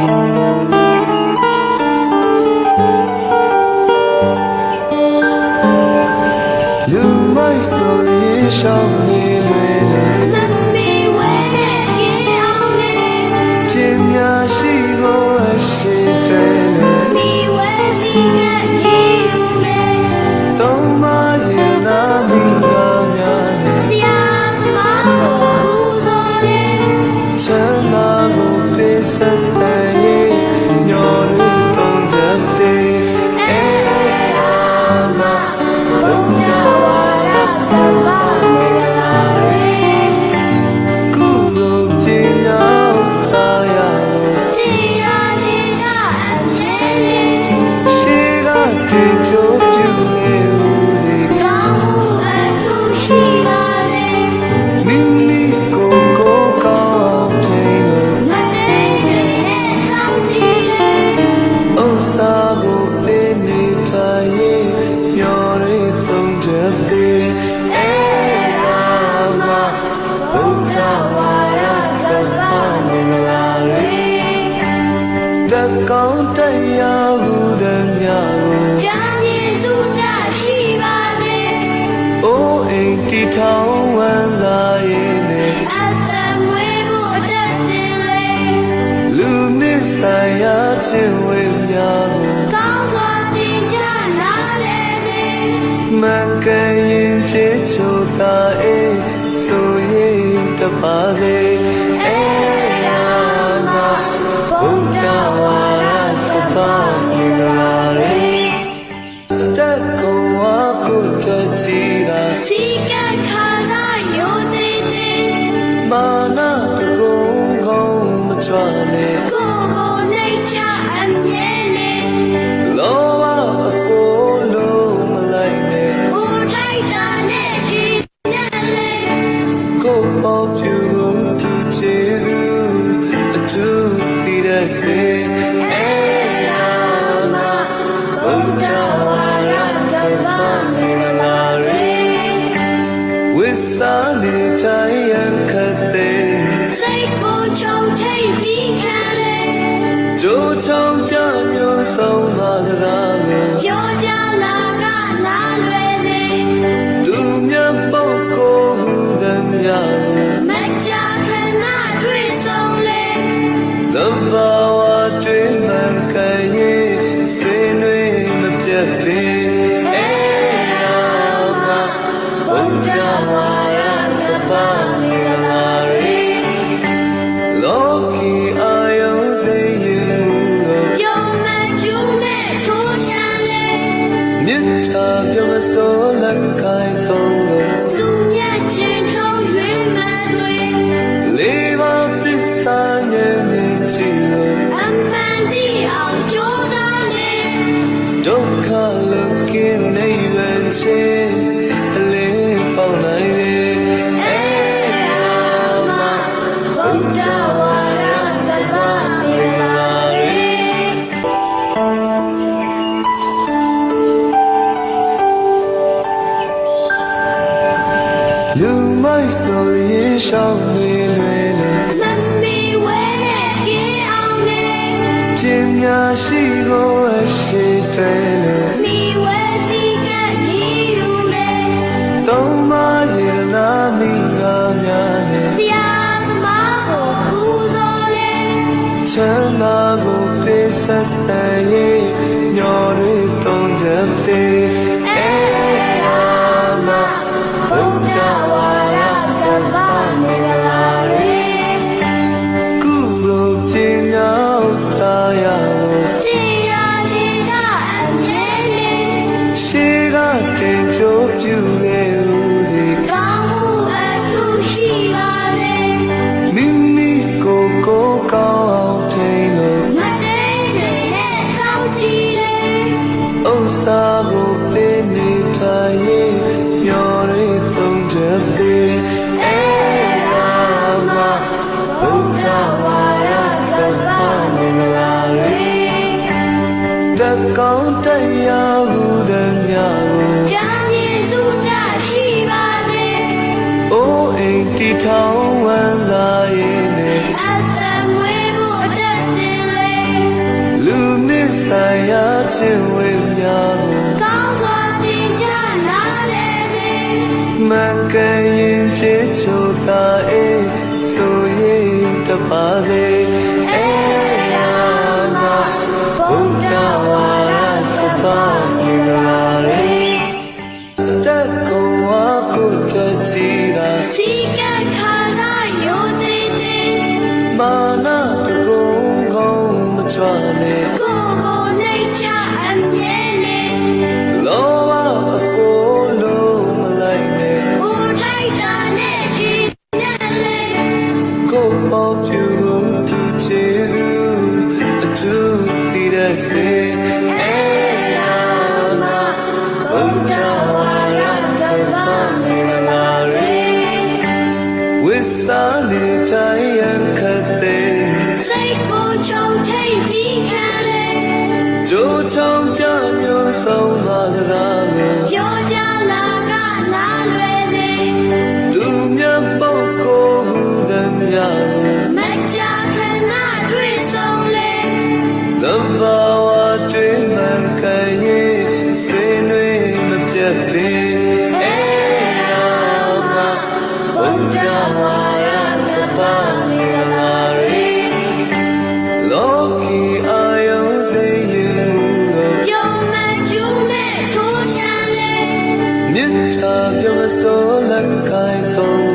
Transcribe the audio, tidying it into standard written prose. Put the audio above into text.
လူမိုက်ဆိုရင်ရှောင်းနေလွယ်လွယ်မမေဝဲနဲ့ကြည်အောင်လေပြင်းများရှိကိုအရှိတွေလေမိဝဲစီကနေယူလေသုံးမရင်လာမိပါများလေဆရာသမားကိုဦးစောလေချမ်းသာကိုပေးဆက်ဆက်ရင်ညော်ရည်သုံးချက်တွေကောင်းတရားဟုသည်များကိုကြံမြင်သူကြရှိပါစေ။အိုးအိမ်တီထောင်ဝမ်းသာရေးနဲ့အသက်မွေးဖို့အသက်တင်လေလူနစ်ဆိုင်ရာခြင်းဝေများကိုကောင်းစွာသင်ကြားနားလည်စေမကရင်ချေချိုသာအေးဆိုရင်တပါစေအေးယာမဘုရားဝါပါမင်္ဂလာရေတက်ကိုဝါကိုတကြည်သာစီကခါသာယိုသေးသေးမာနာတကုံကောင်းမကြွနဲ့ကိုကိုနေချအမြဲနဲ့လောဘအပေါ်လုံးမလိုက်နဲ့ကိုထိုက်တာနဲ့ကြည်နဲ့လေကိုပေါ်ပြူသူချေအတူတည်တဲ့စေစာနေတိုင်းရခတ်တဲ့စိတ်ကိုချုံထိတ်ပြီးခံလေကြိုးချောင်းကြမျိုးဆုံးလာကြတာကိုပြောကြလာကနားလွယ်စေသူမြတ်ပုဂ္ဂိုလ်ဟုသည်များမကြခဏတွေ့ဆုံးလေသဘာဝတွေ့မှန်ခံရင်ဆွေးနွေးမပြတ်ပေအေးယာမဘုရားဝါပါမင်္ဂလာရေလောကီအာယုံစိတ်ရည်ကိုယုံမကျူးနဲ့ချိုးချမ်းလေမြတ်သာပြောမစိုးလက်ကိုင်းသုံးလို့သူမြတ်ချင်းထုံးရွေးမှတွေလေးပါးသစ္စာဉာဏ်မြင်ကြည့်လို့အမှန်တရားကြိုးစားလေဒုက္ခလွန်ကင်းနေရခြင်းအလေးပေါက်နိုင်လေလူမိုက်ဆိုရင်ရှောင်းနေလွယ်လွယ်မမေဝဲနဲ့ကြည်အောင်လေပြင်းများရှိကိုအရှိတွေလေမိဝဲစီကနေယူလေသုံးမရင်လာမိငါများလေဆရာသမားကိုဦးစောလေချမ်းသာကိုပေးဆက်ဆက်ရင်ညော်ရည်သုံးချက်သေးအေးယာမဘုရားဝါရကပါမင်္ဂလာရေကုသိုလ်ပညာစာရတရားလေးကအမြဲလေးရှေးကတင်ကြိုးပြုခဲ့လို့ဒီကောင်းမှုအထူးရှိပါလေမိမိကိုကောင်းအောင်ထိန်လို့မတိတ်နဲ့စောင့်ကြည့်လေဥစ္စာကိုပေးနေတိုင်းမျော်ရည်သုံးချက်ပေးအေးယာမဘုရားဝါရကပါမင်္ဂလာရေတက်ကောင်းတရားဟုသည်များကိုကြံမြင်သူကြရှိပါစေအိုးအိမ်တီထောင်ဝမ်းသာရေးနဲ့အသက်မွေးဖို့အသက်တင်လေ ရှင်ဝိညာဉ်ကောင်းစွာသင်ကြားနားလည်စေ မကရင်ချစ်ချိုသာအေးဆိုရင်တပါစေအေးရမဘုရားဝါရကပါမေလာရေတက်ကောဝါကိုတကြည်သာ စီကံခါသာယိုသေးသေး မာနတကုံကောင်းမချွာနဲ့ ကိုယ်ကိုနှိမ့်ချအမြဲနေ လောဘအပေါ်လုံးမလိုက်နဲ့ ကိုယ်ထိုက်တာနဲ့ကြည်နဲ့လေ ကိုယ်ပေါ်ပြူသူချေအတူတည်တဲ့စေအေးရမဘုရားဝါရကပါမေလာရေဝိစာနေတိုင်းရခတ်တဲ့ စိတ်ကိုချုံထိတ်ဒီခံလေ ကြိုးချောင်းကြညို့ဆုံးလာကြတာကို ပြောကြလာကနားလွယ်စေ သူမြတ်ပုဂ္ဂိုလ်ဟူသည်များကို မကြခဏတွေ့ဆုံးလေ သဘာဝတွေ့မှန်ကန်ရင်ဆွေးနွေးမပြတ်လေအေးရမဘုရားဝါရကပါမေလာရေလောကီအာယုံစေရင်မူလို့ ပြုံးမကျူးနဲ့ချိုးချမ်းလေ မြစ်ချာပြမစိုးလက်ကိုင်းသုံး